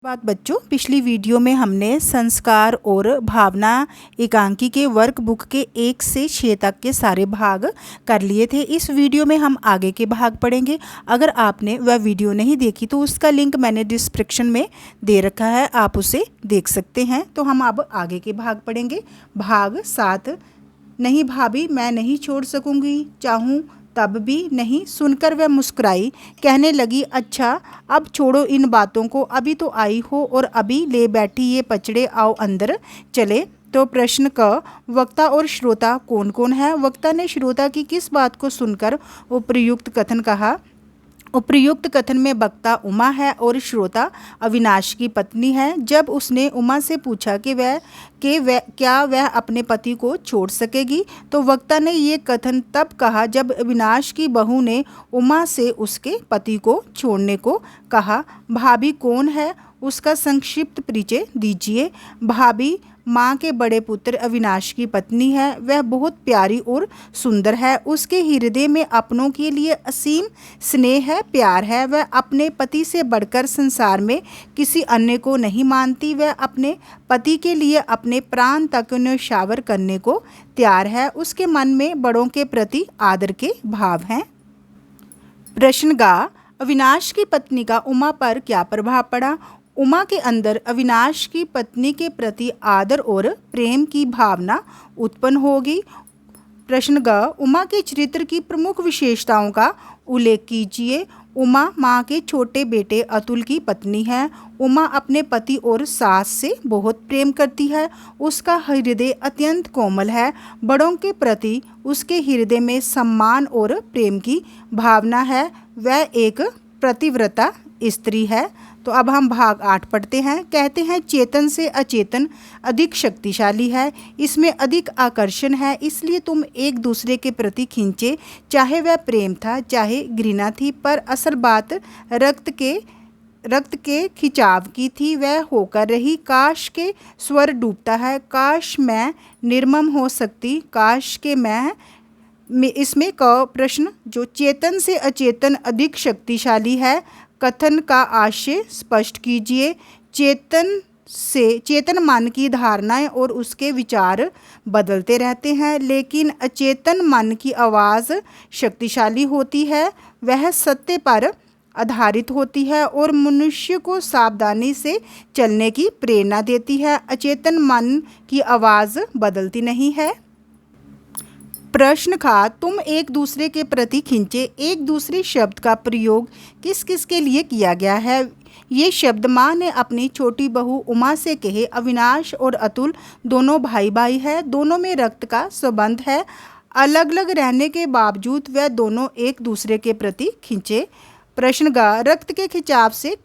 बात बच्चों, पिछली वीडियो में हमने संस्कार और भावना एकांकी के वर्कबुक के 1 से 6 तक के सारे भाग कर लिए थे। इस वीडियो में हम आगे के भाग पढ़ेंगे। अगर आपने वह वीडियो नहीं देखी तो उसका लिंक मैंने डिस्क्रिप्शन में दे रखा है, आप उसे देख सकते हैं। तो हम अब आगे के भाग पढ़ेंगे। भाग 7। नहीं भाभी, मैं नहीं छोड़ सकूंगी, चाहूँ तब भी नहीं। सुनकर वह मुस्कुराई, कहने लगी, अच्छा अब छोड़ो इन बातों को, अभी तो आई हो और अभी ले बैठी ये पचड़े, आओ अंदर चले। तो प्रश्न क, वक्ता और श्रोता कौन कौन है? वक्ता ने श्रोता की किस बात को सुनकर उपयुक्त कथन कहा? उपयुक्त कथन में वक्ता उमा है और श्रोता अविनाश की पत्नी है। जब उसने उमा से पूछा कि क्या वह अपने पति को छोड़ सकेगी, तो वक्ता ने ये कथन तब कहा जब अविनाश की बहू ने उमा से उसके पति को छोड़ने को कहा। भाभी कौन है? उसका संक्षिप्त परिचय दीजिए। भाभी माँ के बड़े पुत्र अविनाश की पत्नी है। वह बहुत प्यारी और सुंदर है। उसके हृदय में अपनों के लिए असीम स्नेह है, प्यार है। वह अपने पति से बढ़कर संसार में किसी अन्य को नहीं मानती। वह अपने पति के लिए अपने प्राण तक न्यौछावर करने को तैयार है। उसके मन में बड़ों के प्रति आदर के भाव हैं। प्रश्न गा, अविनाश की पत्नी का उमा पर क्या प्रभाव पड़ा? उमा के अंदर अविनाश की पत्नी के प्रति आदर और प्रेम की भावना उत्पन्न होगी। प्रश्न ग, उमा के चरित्र की प्रमुख विशेषताओं का उल्लेख कीजिए। उमा माँ के छोटे बेटे अतुल की पत्नी है। उमा अपने पति और सास से बहुत प्रेम करती है। उसका हृदय अत्यंत कोमल है। बड़ों के प्रति उसके हृदय में सम्मान और प्रेम की भावना है। वह एक पतिव्रता स्त्री है। तो अब हम भाग 8 पढ़ते हैं। कहते हैं, चेतन से अचेतन अधिक शक्तिशाली है, इसमें अधिक आकर्षण है, इसलिए तुम एक दूसरे के प्रति खींचे। चाहे वह प्रेम था चाहे घृणा थी, पर असल बात रक्त के खिंचाव की थी। वह होकर रही, काश के स्वर डूबता है, काश मैं निर्मम हो सकती, काश के मैं इसमें क प्रश्न, जो चेतन से अचेतन अधिक शक्तिशाली है, कथन का आशय स्पष्ट कीजिए। चेतन मन की धारणाएं और उसके विचार बदलते रहते हैं, लेकिन अचेतन मन की आवाज़ शक्तिशाली होती है। वह सत्य पर आधारित होती है और मनुष्य को सावधानी से चलने की प्रेरणा देती है। अचेतन मन की आवाज़ बदलती नहीं है। प्रश्न खा, तुम एक दूसरे के प्रति खींचे। एक दूसरे शब्द का प्रयोग किस किस के लिए किया गया है? ये शब्द माँ ने अपनी छोटी बहू उमा से कहे। अविनाश और अतुल दोनों भाई भाई है, दोनों में रक्त का संबंध है। अलग अलग रहने के बावजूद वह दोनों एक दूसरे के प्रति खींचे। प्रश्न गा, रक्त के खिंचाव से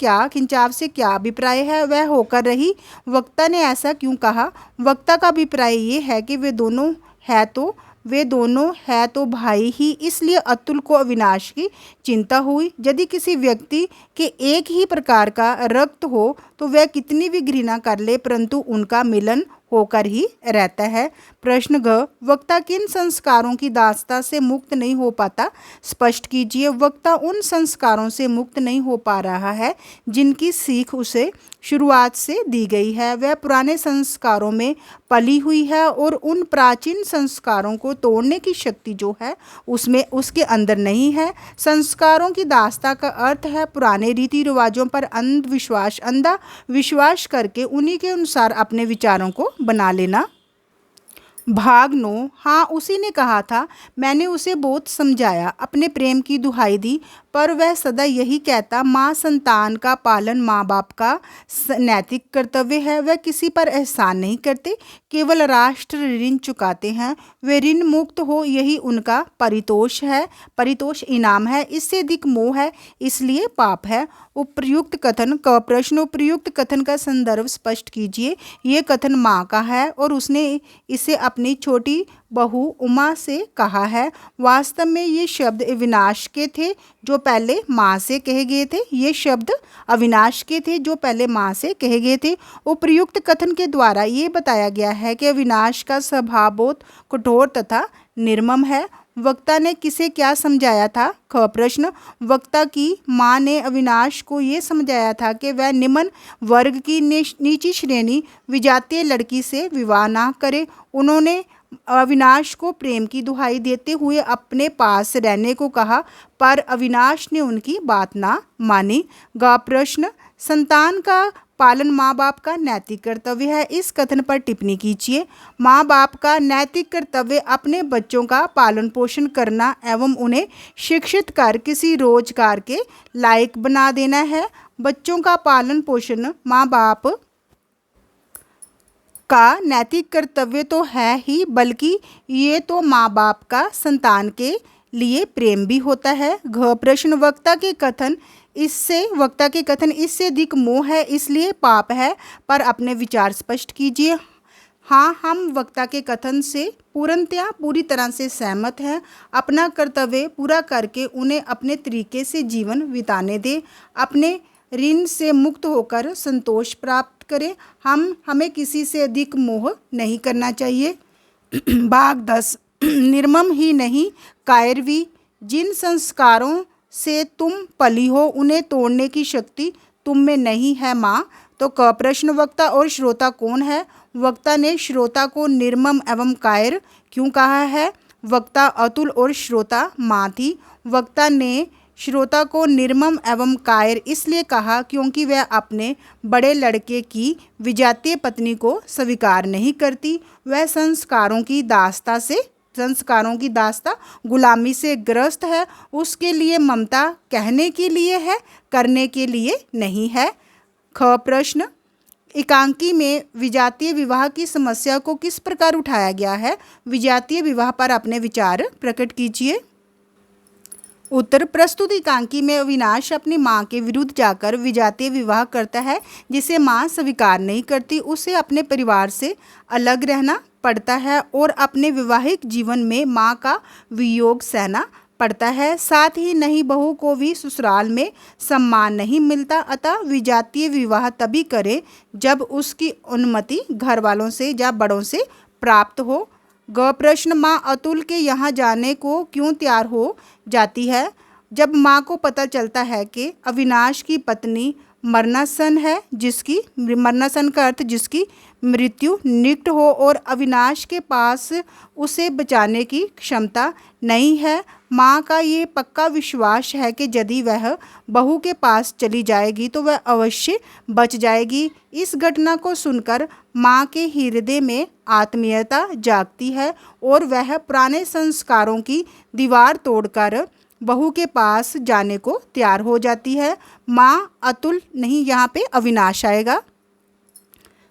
क्या अभिप्राय है? वह होकर रही। वक्ता ने ऐसा क्यों कहा? वक्ता का अभिप्राय ये है कि वे दोनों है तो भाई ही, इसलिए अतुल को अविनाश की चिंता हुई। यदि किसी व्यक्ति के एक ही प्रकार का रक्त हो तो वह कितनी भी घृणा कर ले, परंतु उनका मिलन होकर ही रहता है। प्रश्न घ, वक्ता किन संस्कारों की दासता से मुक्त नहीं हो पाता? स्पष्ट कीजिए। वक्ता उन संस्कारों से मुक्त नहीं हो पा रहा है जिनकी सीख उसे शुरुआत से दी गई है। वह पुराने संस्कारों में पली हुई है और उन प्राचीन संस्कारों को तोड़ने की शक्ति जो है उसके अंदर नहीं है। संस्कारों की दासता का अर्थ है पुराने रीति रिवाजों पर अंधा विश्वास करके उन्हीं के अनुसार अपने विचारों को बना लेना। भाग 9। हाँ, उसी ने कहा था, मैंने उसे बहुत समझाया, अपने प्रेम की दुहाई दी, पर वह सदा यही कहता, माँ संतान का पालन माँ बाप का नैतिक कर्तव्य है। वह किसी पर एहसान नहीं करते, केवल राष्ट्र ऋण चुकाते हैं। वे ऋण मुक्त हो, यही उनका परितोष इनाम है। इससे अधिक मोह है, इसलिए पाप है। उपयुक्त कथन का प्रश्न, उपयुक्त कथन का संदर्भ स्पष्ट कीजिए। ये कथन माँ का है और उसने इसे अपनी छोटी बहू उमा से कहा है। वास्तव में ये शब्द अविनाश के थे जो पहले माँ से कहे गए थे। ये शब्द अविनाश के थे जो पहले माँ से कहे गए थे। उपयुक्त कथन के द्वारा ये बताया गया है कि अविनाश का स्वभाव बहुत कठोर तथा निर्मम है। वक्ता ने किसे क्या समझाया था? ख प्रश्न, वक्ता की माँ ने अविनाश को ये समझाया था कि वह निम्न वर्ग की नीची श्रेणी विजातीय लड़की से विवाह ना करे। उन्होंने अविनाश को प्रेम की दुहाई देते हुए अपने पास रहने को कहा, पर अविनाश ने उनकी बात ना मानी। ग प्रश्न, संतान का पालन माँ बाप का नैतिक कर्तव्य है। इस कथन पर टिप्पणी कीजिए। माँ बाप का नैतिक कर्तव्य अपने बच्चों का पालन पोषण करना एवं उन्हें शिक्षित कर किसी रोजगार के लायक बना देना है। बच्चों का पालन पोषण माँ बाप का नैतिक कर्तव्य तो है ही, बल्कि ये तो माँ बाप का संतान के लिए प्रेम भी होता है। घ प्रश्न, वक्ता के कथन इससे अधिक मोह है इसलिए पाप है, पर अपने विचार स्पष्ट कीजिए। हाँ, हम वक्ता के कथन से पूरी तरह से सहमत हैं। अपना कर्तव्य पूरा करके उन्हें अपने तरीके से जीवन बिताने दें। अपने ऋण से मुक्त होकर संतोष प्राप्त करें। हमें किसी से अधिक मोह नहीं करना चाहिए। भाग 10, निर्मम ही नहीं कायर भी। जिन संस्कारों से तुम पली हो उन्हें तोड़ने की शक्ति तुम में नहीं है माँ। तो क प्रश्न, वक्ता और श्रोता कौन है? वक्ता ने श्रोता को निर्मम एवं कायर क्यों कहा है? वक्ता अतुल और श्रोता माँ थी। वक्ता ने श्रोता को निर्मम एवं कायर इसलिए कहा क्योंकि वह अपने बड़े लड़के की विजातीय पत्नी को स्वीकार नहीं करती। वह संस्कारों की दास्ता गुलामी से ग्रस्त है। उसके लिए ममता कहने के लिए है, करने के लिए नहीं है। ख प्रश्न, एकांकी में विजातीय विवाह की समस्या को किस प्रकार उठाया गया है? विजातीय विवाह पर अपने विचार प्रकट कीजिए। उत्तर, प्रस्तुत एकांकी में अविनाश अपनी माँ के विरुद्ध जाकर विजातीय विवाह करता है, जिसे माँ स्वीकार नहीं करती। उसे अपने परिवार से अलग रहना पड़ता है और अपने वैवाहिक जीवन में माँ का वियोग सहना पड़ता है। साथ ही नहीं, बहू को भी ससुराल में सम्मान नहीं मिलता। अतः विजातीय विवाह तभी करे जब उसकी अनुमति घर वालों से या बड़ों से प्राप्त हो। ग प्रश्न, माँ अतुल के यहाँ जाने को क्यों तैयार हो जाती है? जब माँ को पता चलता है कि अविनाश की पत्नी मरणासन का अर्थ जिसकी मृत्यु निकट हो और अविनाश के पास उसे बचाने की क्षमता नहीं है। माँ का ये पक्का विश्वास है कि यदि वह बहू के पास चली जाएगी तो वह अवश्य बच जाएगी। इस घटना को सुनकर माँ के हृदय में आत्मीयता जागती है और वह पुराने संस्कारों की दीवार तोड़कर बहू के पास जाने को तैयार हो जाती है। माँ अतुल नहीं, यहाँ पे अविनाश आएगा।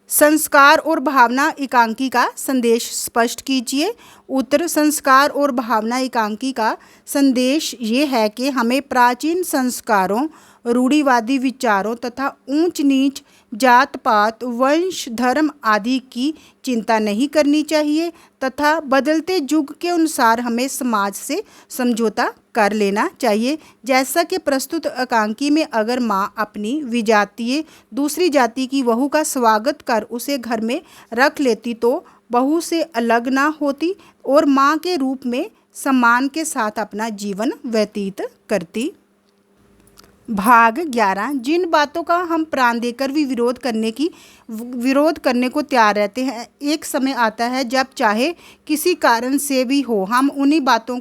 संस्कार और भावना एकांकी का संदेश स्पष्ट कीजिए। उत्तर, संस्कार और भावना एकांकी का संदेश ये है कि हमें प्राचीन संस्कारों, रूढ़िवादी विचारों तथा ऊंच नीच, जात पात, वंश, धर्म आदि की चिंता नहीं करनी चाहिए तथा बदलते युग के अनुसार हमें समाज से समझौता कर लेना चाहिए। जैसा कि प्रस्तुत एकांकी में अगर माँ अपनी विजातीय दूसरी जाति की बहू का स्वागत कर उसे घर में रख लेती तो बहू से अलग ना होती और माँ के रूप में सम्मान के साथ अपना जीवन व्यतीत करती। भाग 11, जिन बातों का हम प्राण देकर भी विरोध करने को तैयार रहते हैं, एक समय आता है जब चाहे किसी कारण से भी हो हम उन्हीं बातों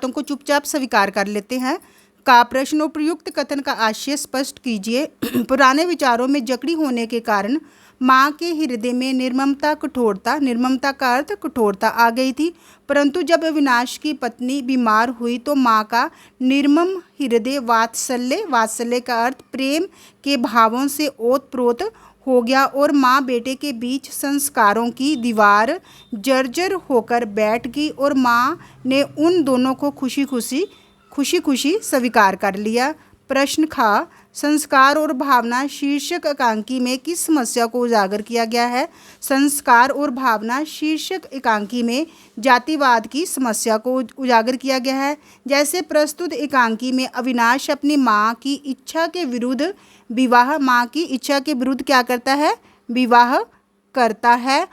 को चुपचाप स्वीकार कर लेते हैं। का प्रश्न, उपयुक्त कथन का आशय स्पष्ट कीजिए। पुराने विचारों में जकड़ी होने के कारण माँ के हृदय में निर्ममता का अर्थ कठोरता आ गई थी, परंतु जब अविनाश की पत्नी बीमार हुई तो माँ का निर्मम हृदय वात्सल्य का अर्थ प्रेम के भावों से ओतप्रोत हो गया और माँ बेटे के बीच संस्कारों की दीवार जर्जर होकर बैठ गई और माँ ने उन दोनों को खुशी खुशी स्वीकार कर लिया। प्रश्न खा, संस्कार और भावना शीर्षक एकांकी में किस समस्या को उजागर किया गया है? संस्कार और भावना शीर्षक एकांकी में जातिवाद की समस्या को उजागर किया गया है। जैसे प्रस्तुत एकांकी में अविनाश अपनी माँ की इच्छा के विरुद्ध क्या करता है? विवाह करता है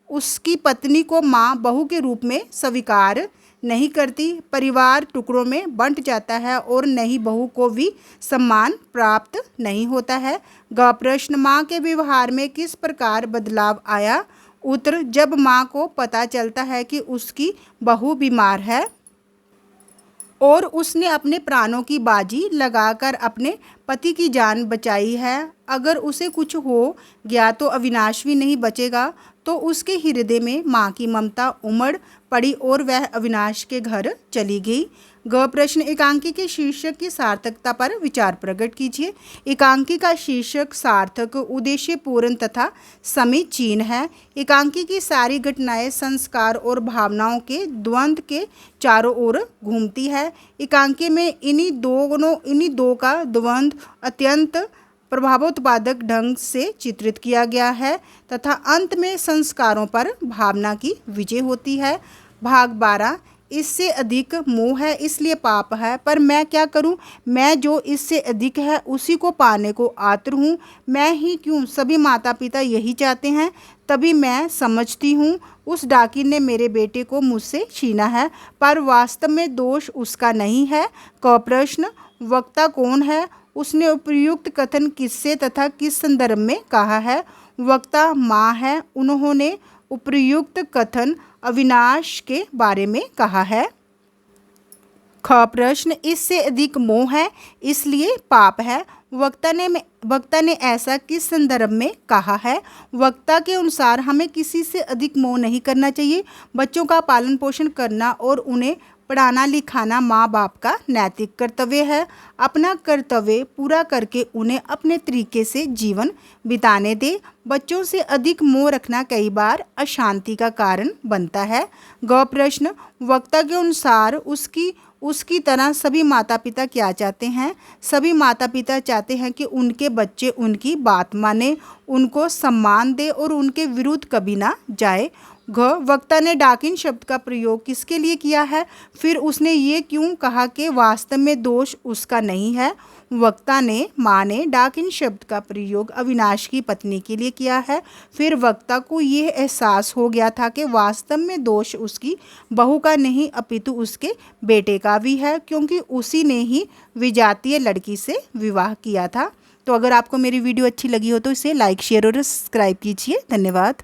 उसकी पत्नी को माँ बहू के रूप में स्वीकार नहीं करती। परिवार टुकड़ों में बंट जाता है और नई बहू को भी सम्मान प्राप्त नहीं होता है। ग प्रश्न, माँ के व्यवहार में किस प्रकार बदलाव आया? उत्तर, जब माँ को पता चलता है कि उसकी बहू बीमार है और उसने अपने प्राणों की बाजी लगाकर अपने पति की जान बचाई है। अगर उसे कुछ हो गया तो अविनाश भी नहीं बचेगा। तो उसके हृदय में माँ की ममता उमड़ पड़ी और वह अविनाश के घर चली गई। ग प्रश्न, एकांकी के शीर्षक की सार्थकता पर विचार प्रकट कीजिए। एकांकी का शीर्षक सार्थक, उद्देश्यपूर्ण तथा समीचीन है। एकांकी की सारी घटनाएं संस्कार और भावनाओं के द्वंद्व के चारों ओर घूमती है। एकांकी में इन्हीं दो का द्वंद्व अत्यंत प्रभावोत्पादक ढंग से चित्रित किया गया है तथा अंत में संस्कारों पर भावना की विजय होती है। भाग 12, इससे अधिक मोह है इसलिए पाप है, पर मैं क्या करूं? मैं जो इससे अधिक है उसी को पाने को आतुर हूं। मैं ही क्यों, सभी माता पिता यही चाहते हैं। तभी मैं समझती हूँ उस डाकिन ने मेरे बेटे को मुझसे छीना है, पर वास्तव में दोष उसका नहीं है। क प्रश्न, वक्ता कौन है? उसने उपयुक्त कथन किससे तथा किस संदर्भ में कहा है? वक्ता माँ है। उन्होंने उपयुक्त कथन अविनाश के बारे में कहा है। ख प्रश्न, इससे अधिक मोह है इसलिए पाप है। वक्ता ने ऐसा किस संदर्भ में कहा है? वक्ता के अनुसार हमें किसी से अधिक मोह नहीं करना चाहिए। बच्चों का पालन पोषण करना और उन्हें पढ़ाना लिखाना माँ बाप का नैतिक कर्तव्य है। अपना कर्तव्य पूरा करके उन्हें अपने तरीके से जीवन बिताने दे। बच्चों से अधिक मोह रखना कई बार अशांति का कारण बनता है। ग प्रश्न, वक्ता के अनुसार उसकी तरह सभी माता पिता क्या चाहते हैं? सभी माता पिता चाहते हैं कि उनके बच्चे उनकी बात माने, उनको सम्मान दे और उनके विरुद्ध कभी ना जाए। घ, वक्ता ने डाकिन शब्द का प्रयोग किसके लिए किया है? फिर उसने ये क्यों कहा कि वास्तव में दोष उसका नहीं है? वक्ता ने माँ ने डाकिन शब्द का प्रयोग अविनाश की पत्नी के लिए किया है। फिर वक्ता को यह एहसास हो गया था कि वास्तव में दोष उसकी बहू का नहीं अपितु उसके बेटे का भी है, क्योंकि उसी ने ही विजातीय लड़की से विवाह किया था। तो अगर आपको मेरी वीडियो अच्छी लगी हो तो इसे लाइक, शेयर और सब्सक्राइब कीजिए। धन्यवाद।